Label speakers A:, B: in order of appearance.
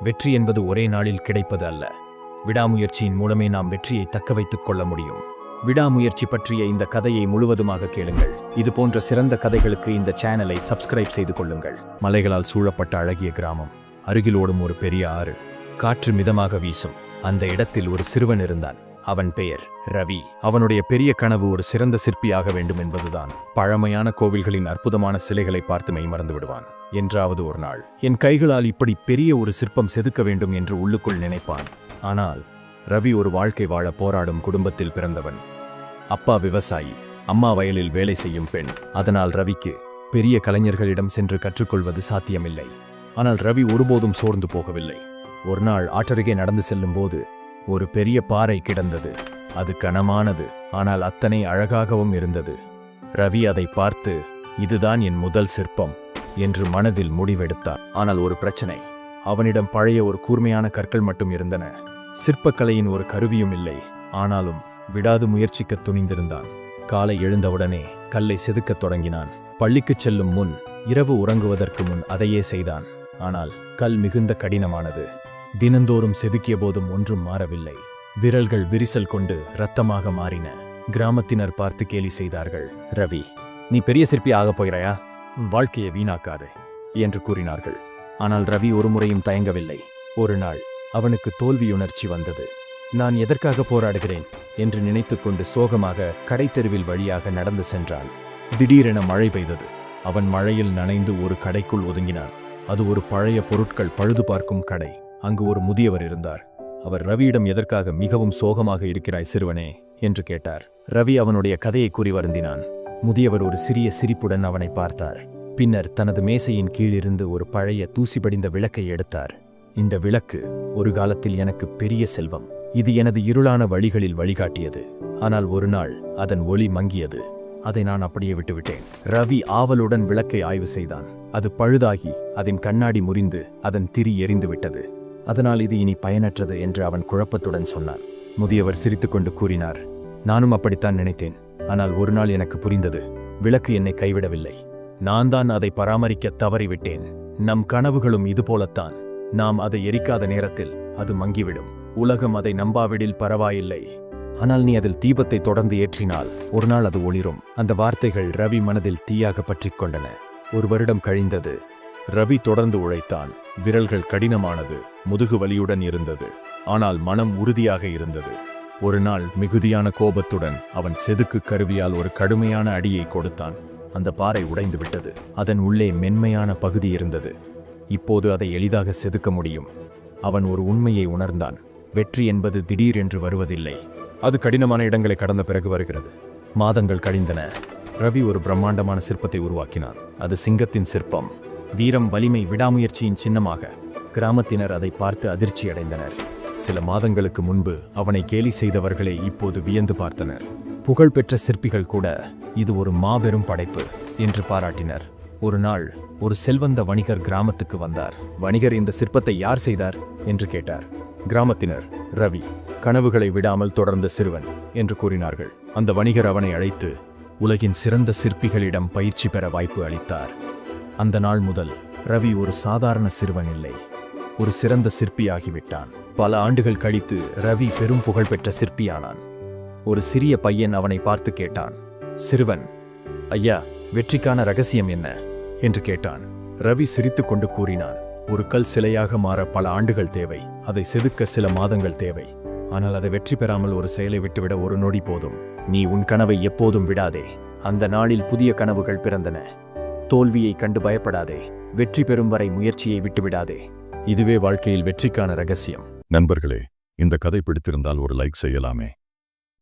A: வெற்றி என்பது ஒரே நாளில் கிடைப்பது அல்ல. விடாமுயற்சியின் மூலமே நாம் வெற்றியை தக்க வைத்துக் கொள்ள முடியும். விடாமுயற்சி பற்றிய இந்த கதையை முழுவதுமாக கேளுங்கள். இது போன்ற சிறந்த கதைகளுக்கு இந்த சேனலை சப்ஸ்கிரைப் செய்து கொள்ளுங்கள். மலைகளால் சூழப்பட்ட அழகிய கிராமம். அருகில் ஓடும் ஒரு பெரிய ஆறு. காற்று மிதமாக வீசும். அந்த இடத்தில் ஒரு சிறுவன் இருந்தான். அவன் பெயர் ரவி. அவனுடைய பெரிய கனவு ஒரு சிறந்த சிற்பியாக வேண்டும் என்பதுதான். பழமையான கோவில்களின் அற்புதமான சிலைகளை பார்த்து மெய்மறந்து விடுவான். என்றாவது ஒரு நாள் என் கைகளால் இப்படி பெரிய ஒரு சிற்பம் செதுக்க வேண்டும் என்று உள்ளுக்குள் நினைப்பான். ஆனால் ரவி ஒரு வாழ்க்கை வாழ போராடும் குடும்பத்தில் பிறந்தவன். அப்பா விவசாயி, அம்மா வயலில் வேலை செய்யும் பெண். அதனால் ரவிக்கு பெரிய கலைஞர்களிடம் சென்று கற்றுக்கொள்வது சாத்தியமில்லை. ஆனால் ரவி ஒருபோதும் சோர்ந்து போகவில்லை. ஒரு நாள் ஆற்றருகே நடந்து செல்லும் போது ஒரு பெரிய பாறை கிடந்தது. அது கனமானது, ஆனால் அத்தனை அழகாகவும் இருந்தது. ரவி அதை பார்த்து, இதுதான் என் முதல் சிற்பம் என்று மனதில் முடிவெடுத்தார். ஆனால் ஒரு பிரச்சனை. அவனிடம் பழைய ஒரு கூர்மையான கற்கள் மட்டும் இருந்தன. சிற்பக்கலையின் ஒரு கருவியும் இல்லை. ஆனாலும் விடாது முயற்சிக்க துணிந்திருந்தான். காலை எழுந்தவுடனே கல்லை செதுக்கத் தொடங்கினான். பள்ளிக்குச் செல்லும் முன், இரவு உறங்குவதற்கு முன் அதையே செய்தான். ஆனால் கல் மிகுந்த கடினமானது. தினந்தோறும் செதுக்கிய போதும் ஒன்றும் மாறவில்லை. விரல்கள் விரிசல் கொண்டு இரத்தமாக மாறின. கிராமத்தினர் பார்த்து கேலி செய்தார்கள். ரவி, நீ பெரிய சிற்பி ஆகப் போகிறாயா? வாழ்க்கையை வீணாக்காதே என்று கூறினார்கள். ஆனால் ரவி ஒரு முறையும் தயங்கவில்லை. ஒரு நாள் அவனுக்கு தோல்வியுணர்ச்சி வந்தது. நான் எதற்காக போராடுகிறேன் என்று நினைத்துக்கொண்டு சோகமாக கடைத்தெருவில் வழியாக நடந்து சென்றான். திடீரென மழை பெய்தது. அவன் மழையில் நனைந்து ஒரு கடைக்குள் ஒதுங்கினான். அது ஒரு பழைய பொருட்கள் பழுது பார்க்கும் கடை. அங்கு ஒரு முதியவர் இருந்தார். அவர் ரவியிடம் எதற்காக மிகவும் சோகமாக இருக்கிறாய் சிறுவனே என்று கேட்டார். ரவி அவனுடைய கதையை கூறி வருந்தினான். முதியவர் ஒரு சிறிய சிரிப்புடன் அவனை பார்த்தார். பின்னர் தனது மேசையின் கீழிருந்து ஒரு பழைய தூசி படிந்த விளக்கை எடுத்தார். இந்த விளக்கு ஒரு காலத்தில் எனக்கு பெரிய செல்வம். இது எனது இருளான வழிகளில் வழிகாட்டியது. ஆனால் ஒரு நாள் அதன் ஒளி மங்கியது. அதை நான் அப்படியே விட்டுவிட்டேன். ரவி ஆவலுடன் விளக்கை ஆய்வு செய்தான். அது பழுதாகி அதன் கண்ணாடி முறிந்து அதன் திரி எரிந்து விட்டது. அதனால் இது இனி பயனற்றது என்று அவன் குழப்பத்துடன் சொன்னான். முதியவர் சிரித்துக்கொண்டு கூறினார், நானும் அப்படித்தான் நினைத்தேன். ஆனால் ஒரு நாள் எனக்கு புரிந்தது. விளக்கு என்னை கைவிடவில்லை. நான் தான் அதை பராமரிக்க தவறிவிட்டேன். நம் கனவுகளும் இதுபோலத்தான். நாம் அதை எரிக்காத நேரத்தில் அது மங்கிவிடும். உலகம் அதை நம்பாவிடில் பரவாயில்லை. ஆனால் நீ அதில் தீபத்தை தொடர்ந்து ஏற்றினால் ஒரு நாள் அது ஒளிரும். அந்த வார்த்தைகள் ரவி மனதில் தீயாக பற்றிக் கொண்டன. ஒரு வருடம் கழிந்தது. ரவி தொடர்ந்து உழைத்தான். விரல்கள் கடினமானது, முதுகு வலியுடன் இருந்தது. ஆனால் மனம் உறுதியாக இருந்தது. ஒரு நாள் மிகுதியான கோபத்துடன் அவன் செதுக்கு கருவியால் ஒரு கடுமையான அடியை கொடுத்தான். அந்த பாறை உடைந்து விட்டது. அதன் உள்ளே மென்மையான பகுதி இருந்தது. இப்போது அதை எளிதாக செதுக்க முடியும். அவன் ஒரு உண்மையை உணர்ந்தான். வெற்றி என்பது திடீரென்று வருவதில்லை. அது கடினமான இடங்களை கடந்த பிறகு வருகிறது. மாதங்கள் கழிந்தன. ரவி ஒரு பிரம்மாண்டமான சிற்பத்தை உருவாக்கினான். அது சிங்கத்தின் சிற்பம். வீரம், வலிமை, விடாமுயற்சியின் சின்னமாக. கிராமத்தினர் அதை பார்த்து அதிர்ச்சியடைந்தனர். சில மாதங்களுக்கு முன்பு அவனை கேலி செய்தவர்களே இப்போது வியந்து பார்த்தனர். புகழ்பெற்ற சிற்பிகள் கூட இது ஒரு மாபெரும் படைப்பு என்று பாராட்டினர். ஒரு நாள் ஒரு செல்வந்த வணிகர் கிராமத்துக்கு வந்தார். வணிகர், இந்த சிற்பத்தை யார் செய்தார் என்று கேட்டார். கிராமத்தினர், ரவி, கனவுகளை விடாமல் தொடர்ந்த சிறுவன் என்று கூறினார்கள். அந்த வணிகர் அவனை அழைத்து உலகின் சிறந்த சிற்பிகளிடம் பயிற்சி பெற வாய்ப்பு அளித்தார். அந்த நாள் முதல் ரவி ஒரு சாதாரண சிறுவன் இல்லை, ஒரு சிறந்த சிற்பியாகிவிட்டான். பல ஆண்டுகள் கழித்து ரவி பெரும் புகழ்பெற்ற சிற்பியானான். ஒரு சிறிய பையன் அவனை பார்த்து கேட்டான். சிறுவன், ஐயா, வெற்றிக்கான ரகசியம் என்ன என்று கேட்டான். ரவி சிரித்துக்கொண்டு கூறினான், ஒரு கல் சிலையாக மாற பல ஆண்டுகள் தேவை. அதை செதுக்க சில மாதங்கள் தேவை. ஆனால் அதை வெற்றி பெறாமல் ஒரு செயலை விட்டுவிட ஒரு நொடி போதும். நீ உன் கனவை எப்போதும் விடாதே. அந்த நாளில் புதிய கனவுகள் பிறந்தன. தோல்வியை கண்டு பயப்படாதே. வெற்றி பெறும் வரை முயற்சியை விட்டுவிடாதே. இதுவே வாழ்க்கையில் வெற்றிக்கான ரகசியம்.
B: நண்பர்களே, இந்த கதை பிடித்திருந்தால் ஒரு லைக் செய்யலாமே.